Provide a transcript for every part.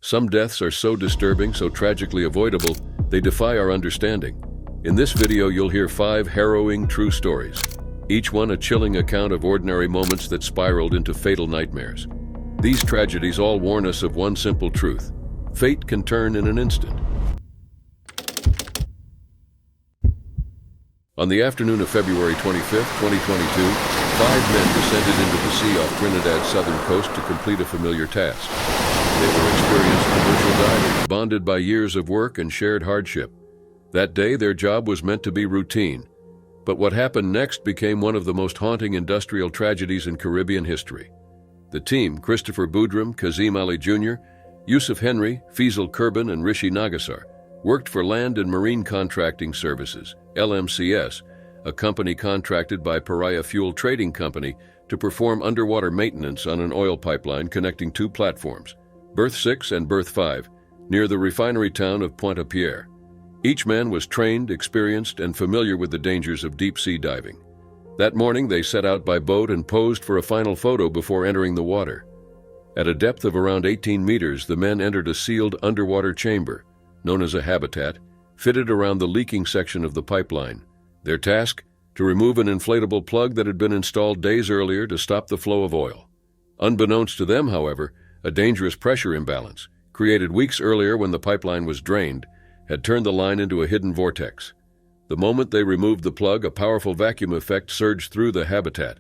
Some deaths are so disturbing, so tragically avoidable, they defy our understanding. In this video, you'll hear 5 harrowing true stories, each one a chilling account of ordinary moments that spiraled into fatal nightmares. These tragedies all warn us of one simple truth: fate can turn in an instant. On the afternoon of February 25, 2022, 5 men descended into the sea off Trinidad's southern coast to complete a familiar task. They were experienced commercial divers, bonded by years of work and shared hardship. That day, their job was meant to be routine. But what happened next became one of the most haunting industrial tragedies in Caribbean history. The team, Christopher Boudram, Kazim Ali Jr., Yusuf Henry, Faisal Kurban, and Rishi Nagasar, worked for Land and Marine Contracting Services, LMCS, a company contracted by Pariah Fuel Trading Company to perform underwater maintenance on an oil pipeline connecting 2 platforms, Berth 6 and Berth 5, near the refinery town of Pointe-à-Pierre. Each man was trained, experienced, and familiar with the dangers of deep-sea diving. That morning, they set out by boat and posed for a final photo before entering the water. At a depth of around 18 meters, the men entered a sealed underwater chamber, known as a habitat, fitted around the leaking section of the pipeline. Their task? To remove an inflatable plug that had been installed days earlier to stop the flow of oil. Unbeknownst to them, however, a dangerous pressure imbalance, created weeks earlier when the pipeline was drained, had turned the line into a hidden vortex. The moment they removed the plug, a powerful vacuum effect surged through the habitat.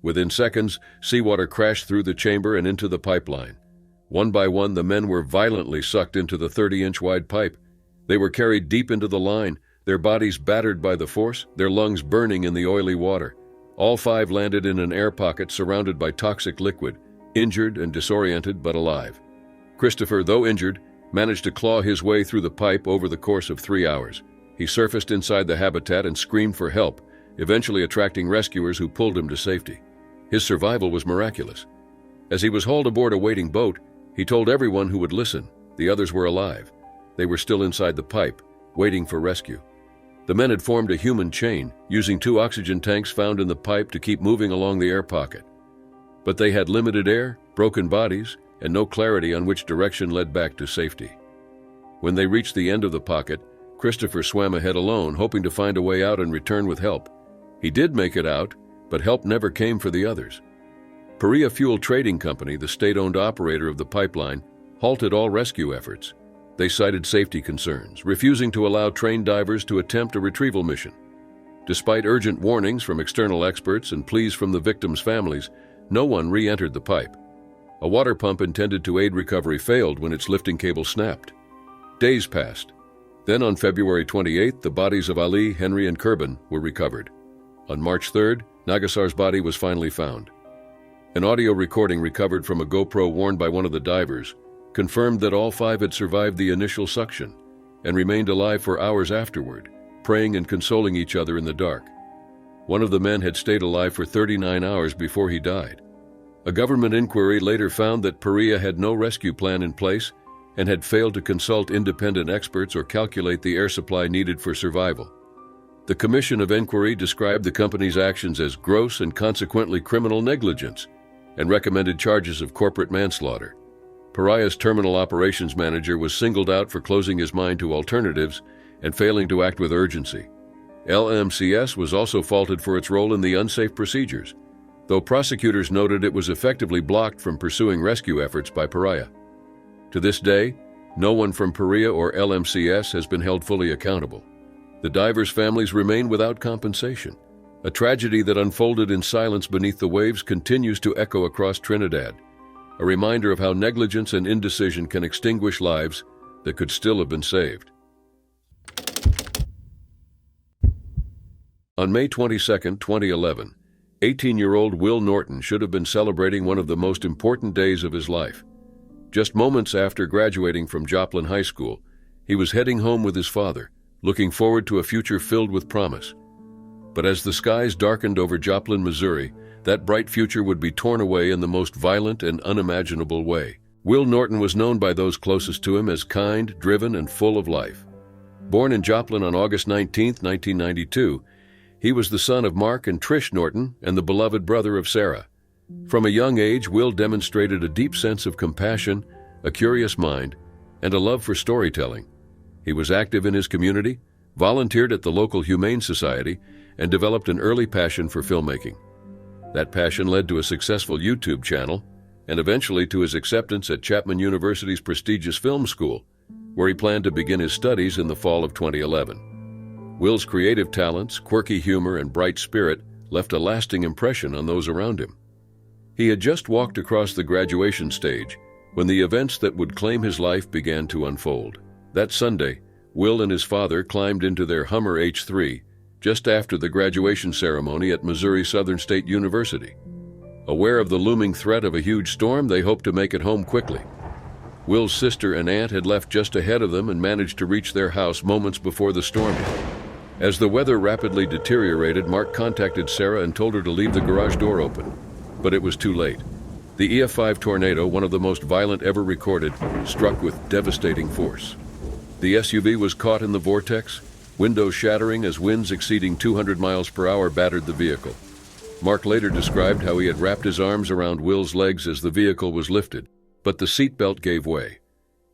Within seconds, seawater crashed through the chamber and into the pipeline. One by one, the men were violently sucked into the 30-inch wide pipe. They were carried deep into the line, their bodies battered by the force, their lungs burning in the oily water. All 5 landed in an air pocket surrounded by toxic liquid, injured and disoriented but alive. Christopher, though injured, managed to claw his way through the pipe over the course of 3 hours. He surfaced inside the habitat and screamed for help, eventually attracting rescuers who pulled him to safety. His survival was miraculous. As he was hauled aboard a waiting boat, he told everyone who would listen the others were alive. They were still inside the pipe, waiting for rescue. The men had formed a human chain, using 2 oxygen tanks found in the pipe to keep moving along the air pocket. But they had limited air, broken bodies, and no clarity on which direction led back to safety. When they reached the end of the pocket, Christopher swam ahead alone, hoping to find a way out and return with help. He did make it out, but help never came for the others. Pariah Fuel Trading Company, the state-owned operator of the pipeline, halted all rescue efforts. They cited safety concerns, refusing to allow trained divers to attempt a retrieval mission. Despite urgent warnings from external experts and pleas from the victims' families, no one re-entered the pipe. A water pump intended to aid recovery failed when its lifting cable snapped. Days passed. Then on February 28th, the bodies of Ali, Henry, and Kurban were recovered. On March 3rd, Nagasar's body was finally found. An audio recording recovered from a GoPro worn by one of the divers confirmed that all 5 had survived the initial suction and remained alive for hours afterward, praying and consoling each other in the dark. One of the men had stayed alive for 39 hours before he died. A government inquiry later found that Pariah had no rescue plan in place and had failed to consult independent experts or calculate the air supply needed for survival. The Commission of Inquiry described the company's actions as gross and consequently criminal negligence and recommended charges of corporate manslaughter. Pariah's terminal operations manager was singled out for closing his mind to alternatives and failing to act with urgency. LMCS was also faulted for its role in the unsafe procedures, though prosecutors noted it was effectively blocked from pursuing rescue efforts by Pariah. To this day, no one from Pariah or LMCS has been held fully accountable. The divers' families remain without compensation. A tragedy that unfolded in silence beneath the waves continues to echo across Trinidad, a reminder of how negligence and indecision can extinguish lives that could still have been saved. On May 22, 2011, 18-year-old Will Norton should have been celebrating one of the most important days of his life. Just moments after graduating from Joplin High School, he was heading home with his father, looking forward to a future filled with promise. But as the skies darkened over Joplin, Missouri, that bright future would be torn away in the most violent and unimaginable way. Will Norton was known by those closest to him as kind, driven, and full of life. Born in Joplin on August 19, 1992, he was the son of Mark and Trish Norton and the beloved brother of Sarah. From a young age, Will demonstrated a deep sense of compassion, a curious mind, and a love for storytelling. He was active in his community, volunteered at the local Humane Society, and developed an early passion for filmmaking. That passion led to a successful YouTube channel and eventually to his acceptance at Chapman University's prestigious film school, where he planned to begin his studies in the fall of 2011. Will's creative talents, quirky humor, and bright spirit left a lasting impression on those around him. He had just walked across the graduation stage when the events that would claim his life began to unfold. That Sunday, Will and his father climbed into their Hummer H3 just after the graduation ceremony at Missouri Southern State University. Aware of the looming threat of a huge storm, they hoped to make it home quickly. Will's sister and aunt had left just ahead of them and managed to reach their house moments before the storm hit. As the weather rapidly deteriorated, Mark contacted Sarah and told her to leave the garage door open. But it was too late. The EF5 tornado, one of the most violent ever recorded, struck with devastating force. The SUV was caught in the vortex, windows shattering as winds exceeding 200 miles per hour battered the vehicle. Mark later described how he had wrapped his arms around Will's legs as the vehicle was lifted, but the seatbelt gave way.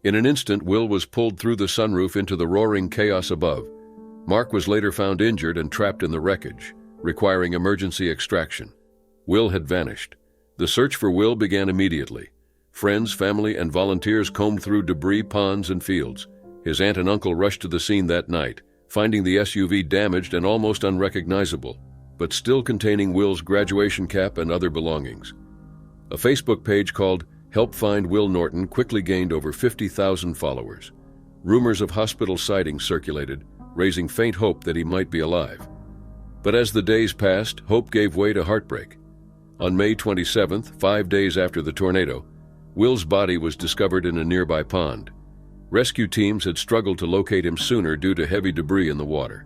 In an instant, Will was pulled through the sunroof into the roaring chaos above. Mark was later found injured and trapped in the wreckage, requiring emergency extraction. Will had vanished. The search for Will began immediately. Friends, family, and volunteers combed through debris, ponds, and fields. His aunt and uncle rushed to the scene that night, finding the SUV damaged and almost unrecognizable, but still containing Will's graduation cap and other belongings. A Facebook page called Help Find Will Norton quickly gained over 50,000 followers. Rumors of hospital sightings circulated, raising faint hope that he might be alive. But as the days passed, hope gave way to heartbreak. On May 27th, 5 days after the tornado, Will's body was discovered in a nearby pond. Rescue teams had struggled to locate him sooner due to heavy debris in the water.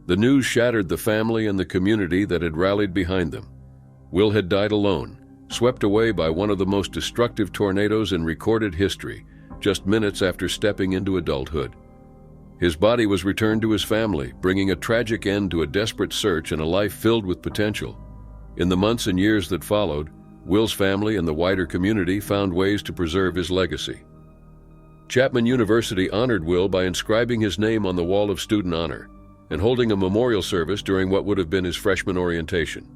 The news shattered the family and the community that had rallied behind them. Will had died alone, swept away by one of the most destructive tornadoes in recorded history, just minutes after stepping into adulthood. His body was returned to his family, bringing a tragic end to a desperate search and a life filled with potential. In the months and years that followed, Will's family and the wider community found ways to preserve his legacy. Chapman University honored Will by inscribing his name on the Wall of Student Honor and holding a memorial service during what would have been his freshman orientation.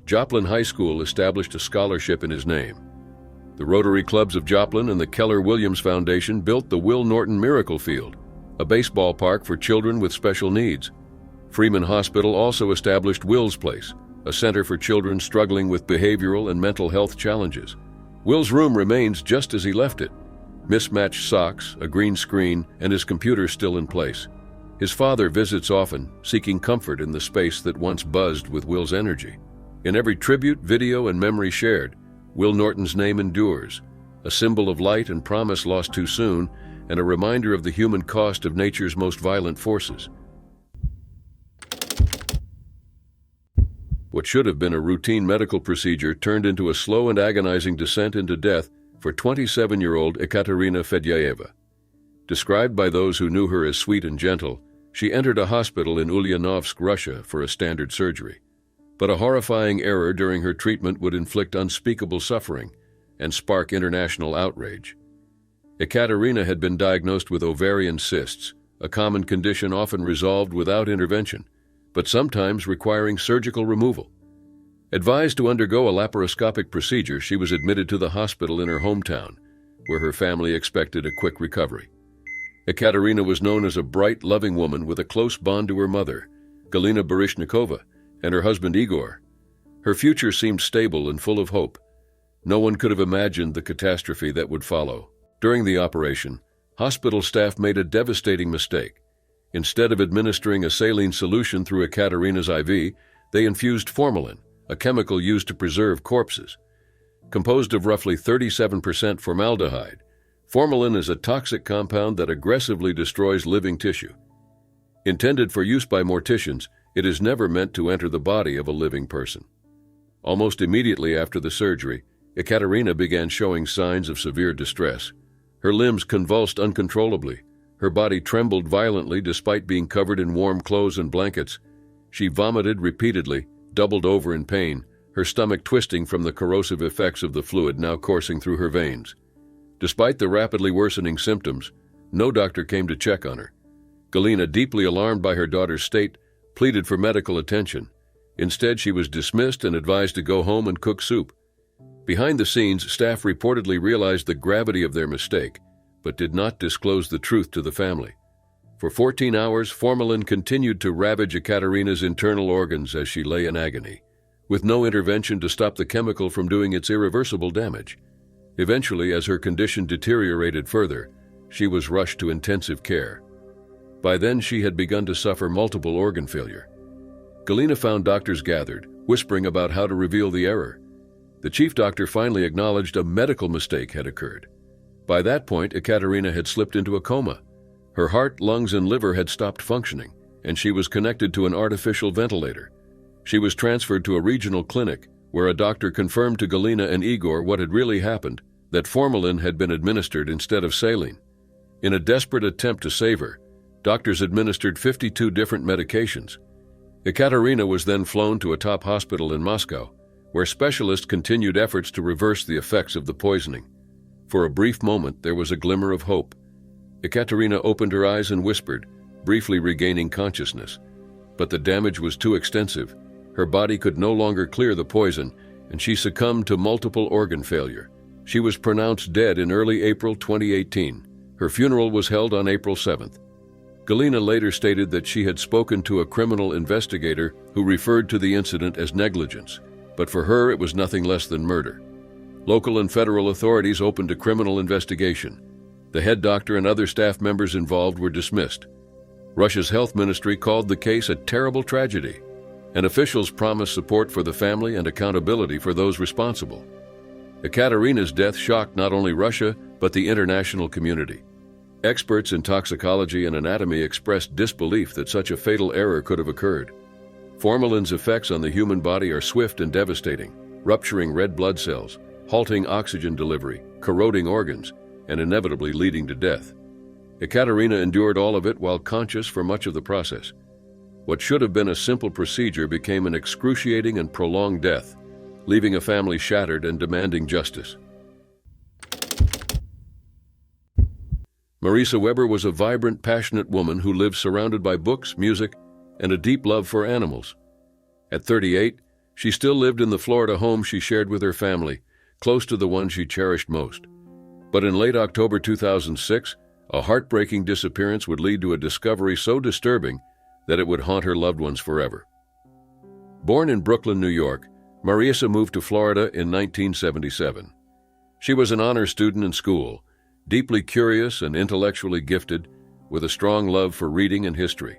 Joplin High School established a scholarship in his name. The Rotary Clubs of Joplin and the Keller Williams Foundation built the Will Norton Miracle Field, a baseball park for children with special needs. Freeman Hospital also established Will's Place, a center for children struggling with behavioral and mental health challenges. Will's room remains just as he left it. Mismatched socks, a green screen, and his computer still in place. His father visits often, seeking comfort in the space that once buzzed with Will's energy. In every tribute, video, and memory shared, Will Norton's name endures, a symbol of light and promise lost too soon, and a reminder of the human cost of nature's most violent forces. What should have been a routine medical procedure turned into a slow and agonizing descent into death for 27-year-old Ekaterina Fedyaeva. Described by those who knew her as sweet and gentle, she entered a hospital in Ulyanovsk, Russia, for a standard surgery. But a horrifying error during her treatment would inflict unspeakable suffering and spark international outrage. Ekaterina had been diagnosed with ovarian cysts, a common condition often resolved without intervention, but sometimes requiring surgical removal. Advised to undergo a laparoscopic procedure, she was admitted to the hospital in her hometown, where her family expected a quick recovery. Ekaterina was known as a bright, loving woman with a close bond to her mother, Galina Baryshnikova, and her husband Igor. Her future seemed stable and full of hope. No one could have imagined the catastrophe that would follow. During the operation, hospital staff made a devastating mistake. Instead of administering a saline solution through Ekaterina's IV, they infused formalin, a chemical used to preserve corpses. Composed of roughly 37% formaldehyde, formalin is a toxic compound that aggressively destroys living tissue. Intended for use by morticians, it is never meant to enter the body of a living person. Almost immediately after the surgery, Ekaterina began showing signs of severe distress. Her limbs convulsed uncontrollably. Her body trembled violently despite being covered in warm clothes and blankets. She vomited repeatedly, doubled over in pain, her stomach twisting from the corrosive effects of the fluid now coursing through her veins. Despite the rapidly worsening symptoms, no doctor came to check on her. Galina, deeply alarmed by her daughter's state, pleaded for medical attention. Instead, she was dismissed and advised to go home and cook soup. Behind the scenes, staff reportedly realized the gravity of their mistake, but did not disclose the truth to the family. For 14 hours, formalin continued to ravage Ekaterina's internal organs as she lay in agony, with no intervention to stop the chemical from doing its irreversible damage. Eventually, as her condition deteriorated further, she was rushed to intensive care. By then, she had begun to suffer multiple organ failure. Galina found doctors gathered, whispering about how to reveal the error. The chief doctor finally acknowledged a medical mistake had occurred. By that point, Ekaterina had slipped into a coma. Her heart, lungs, and liver had stopped functioning, and she was connected to an artificial ventilator. She was transferred to a regional clinic, where a doctor confirmed to Galina and Igor what had really happened, that formalin had been administered instead of saline. In a desperate attempt to save her, doctors administered 52 different medications. Ekaterina was then flown to a top hospital in Moscow, where specialists continued efforts to reverse the effects of the poisoning. For a brief moment, there was a glimmer of hope. Ekaterina opened her eyes and whispered, briefly regaining consciousness. But the damage was too extensive. Her body could no longer clear the poison, and she succumbed to multiple organ failure. She was pronounced dead in early April 2018. Her funeral was held on April 7th. Galina later stated that she had spoken to a criminal investigator who referred to the incident as negligence, but for her it was nothing less than murder. Local and federal authorities opened a criminal investigation. The head doctor and other staff members involved were dismissed. Russia's health ministry called the case a terrible tragedy, and officials promised support for the family and accountability for those responsible. Ekaterina's death shocked not only Russia, but the international community. Experts in toxicology and anatomy expressed disbelief that such a fatal error could have occurred. Formalin's effects on the human body are swift and devastating, rupturing red blood cells, halting oxygen delivery, corroding organs, and inevitably leading to death. Ekaterina endured all of it while conscious for much of the process. What should have been a simple procedure became an excruciating and prolonged death, leaving a family shattered and demanding justice. Marisa Weber was a vibrant, passionate woman who lived surrounded by books, music, and a deep love for animals. At 38, she still lived in the Florida home she shared with her family, close to the one she cherished most. But in late October 2006, a heartbreaking disappearance would lead to a discovery so disturbing that it would haunt her loved ones forever. Born in Brooklyn, New York, Marisa moved to Florida in 1977. She was an honor student in school, deeply curious and intellectually gifted, with a strong love for reading and history.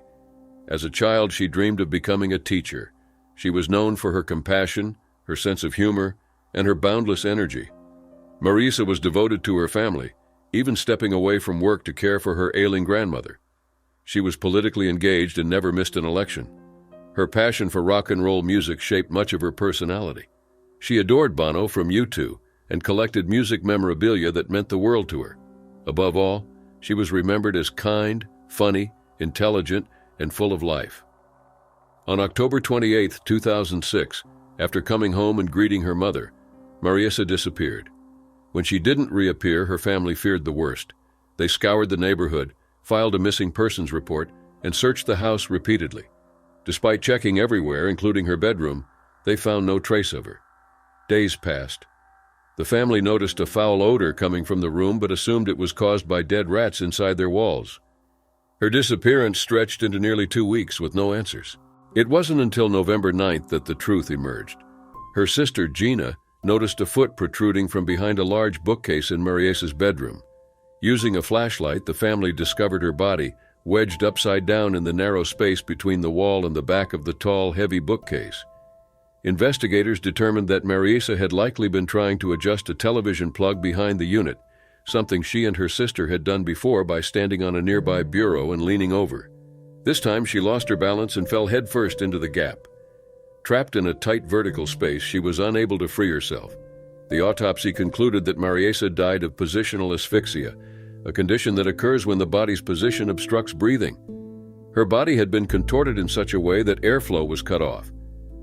As a child, she dreamed of becoming a teacher. She was known for her compassion, her sense of humor, and her boundless energy. Marisa was devoted to her family, even stepping away from work to care for her ailing grandmother. She was politically engaged and never missed an election. Her passion for rock and roll music shaped much of her personality. She adored Bono from U2 and collected music memorabilia that meant the world to her. Above all, she was remembered as kind, funny, intelligent, and full of life. On October 28, 2006, after coming home and greeting her mother, Marisa disappeared. When she didn't reappear, her family feared the worst. They scoured the neighborhood, filed a missing persons report, and searched the house repeatedly. Despite checking everywhere, including her bedroom, they found no trace of her. Days passed. The family noticed a foul odor coming from the room but assumed it was caused by dead rats inside their walls. Her disappearance stretched into nearly 2 weeks with no answers. It wasn't until November 9th that the truth emerged. Her sister, Gina, noticed a foot protruding from behind a large bookcase in Marisa's bedroom. Using a flashlight, the family discovered her body, wedged upside down in the narrow space between the wall and the back of the tall, heavy bookcase. Investigators determined that Marisa had likely been trying to adjust a television plug behind the unit, something she and her sister had done before by standing on a nearby bureau and leaning over. This time she lost her balance and fell headfirst into the gap. Trapped in a tight vertical space, she was unable to free herself. The autopsy concluded that Marisa died of positional asphyxia, a condition that occurs when the body's position obstructs breathing. Her body had been contorted in such a way that airflow was cut off.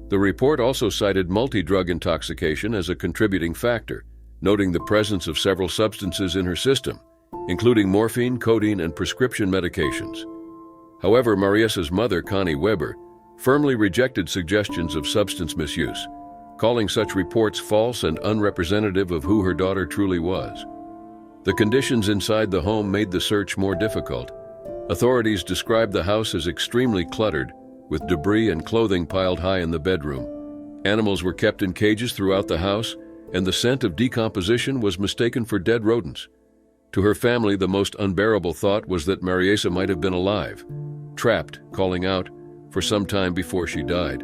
The report also cited multi-drug intoxication as a contributing factor, noting the presence of several substances in her system, including morphine, codeine, and prescription medications. However, Mariessa's mother, Connie Weber, firmly rejected suggestions of substance misuse, calling such reports false and unrepresentative of who her daughter truly was. The conditions inside the home made the search more difficult. Authorities described the house as extremely cluttered, with debris and clothing piled high in the bedroom. Animals were kept in cages throughout the house, and the scent of decomposition was mistaken for dead rodents. To her family, the most unbearable thought was that Mariessa might have been alive, trapped, calling out, for some time before she died.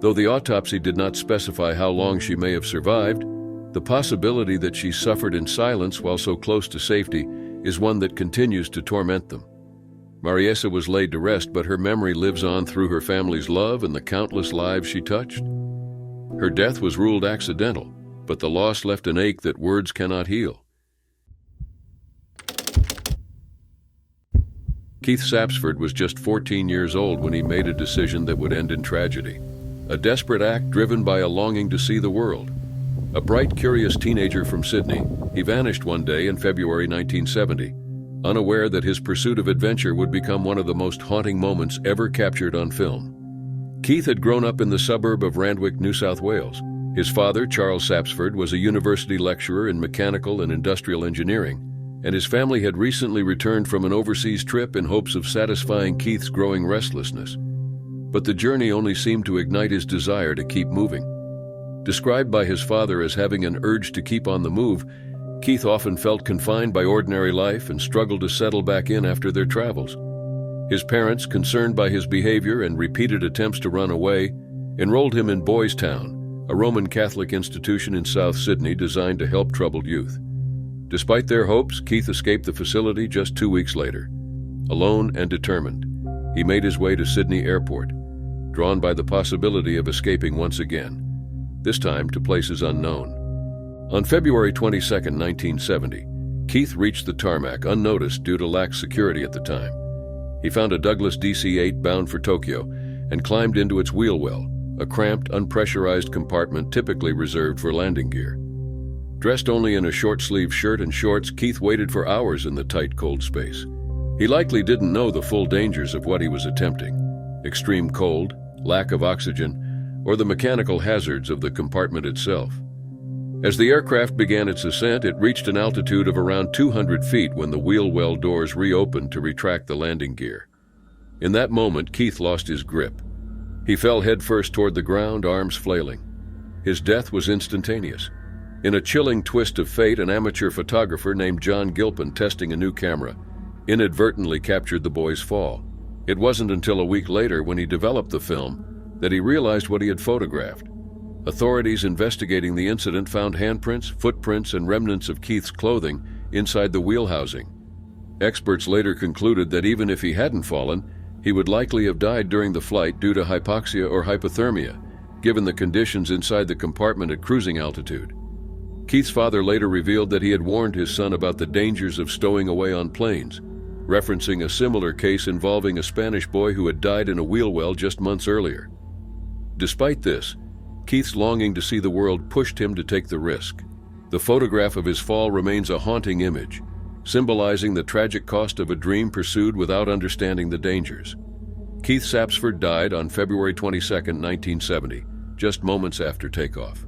Though the autopsy did not specify how long she may have survived, the possibility that she suffered in silence while so close to safety is one that continues to torment them. Mariessa was laid to rest, but her memory lives on through her family's love and the countless lives she touched. Her death was ruled accidental, but the loss left an ache that words cannot heal. Keith Sapsford was just 14 years old when he made a decision that would end in tragedy. A desperate act driven by a longing to see the world. A bright, curious teenager from Sydney, he vanished one day in February 1970, unaware that his pursuit of adventure would become one of the most haunting moments ever captured on film. Keith had grown up in the suburb of Randwick, New South Wales. His father, Charles Sapsford, was a university lecturer in mechanical and industrial engineering, and his family had recently returned from an overseas trip in hopes of satisfying Keith's growing restlessness. But the journey only seemed to ignite his desire to keep moving. Described by his father as having an urge to keep on the move, Keith often felt confined by ordinary life and struggled to settle back in after their travels. His parents, concerned by his behavior and repeated attempts to run away, enrolled him in Boys Town, a Roman Catholic institution in South Sydney designed to help troubled youth. Despite their hopes, Keith escaped the facility just 2 weeks later. Alone and determined, he made his way to Sydney Airport, drawn by the possibility of escaping once again, this time to places unknown. On February 22, 1970, Keith reached the tarmac unnoticed due to lax security at the time. He found a Douglas DC-8 bound for Tokyo and climbed into its wheel well, a cramped, unpressurized compartment typically reserved for landing gear. Dressed only in a short-sleeved shirt and shorts, Keith waited for hours in the tight, cold space. He likely didn't know the full dangers of what he was attempting: extreme cold, lack of oxygen, or the mechanical hazards of the compartment itself. As the aircraft began its ascent, it reached an altitude of around 200 feet when the wheel well doors reopened to retract the landing gear. In that moment, Keith lost his grip. He fell headfirst toward the ground, arms flailing. His death was instantaneous. In a chilling twist of fate, an amateur photographer named John Gilpin, testing a new camera, inadvertently captured the boy's fall. It wasn't until a week later, when he developed the film, that he realized what he had photographed. Authorities investigating the incident found handprints, footprints, and remnants of Keith's clothing inside the wheel housing. Experts later concluded that even if he hadn't fallen, he would likely have died during the flight due to hypoxia or hypothermia, given the conditions inside the compartment at cruising altitude. Keith's father later revealed that he had warned his son about the dangers of stowing away on planes, referencing a similar case involving a Spanish boy who had died in a wheel well just months earlier. Despite this, Keith's longing to see the world pushed him to take the risk. The photograph of his fall remains a haunting image, symbolizing the tragic cost of a dream pursued without understanding the dangers. Keith Sapsford died on February 22, 1970, just moments after takeoff.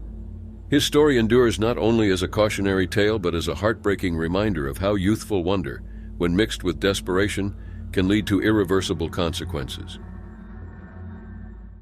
His story endures not only as a cautionary tale but as a heartbreaking reminder of how youthful wonder, when mixed with desperation, can lead to irreversible consequences.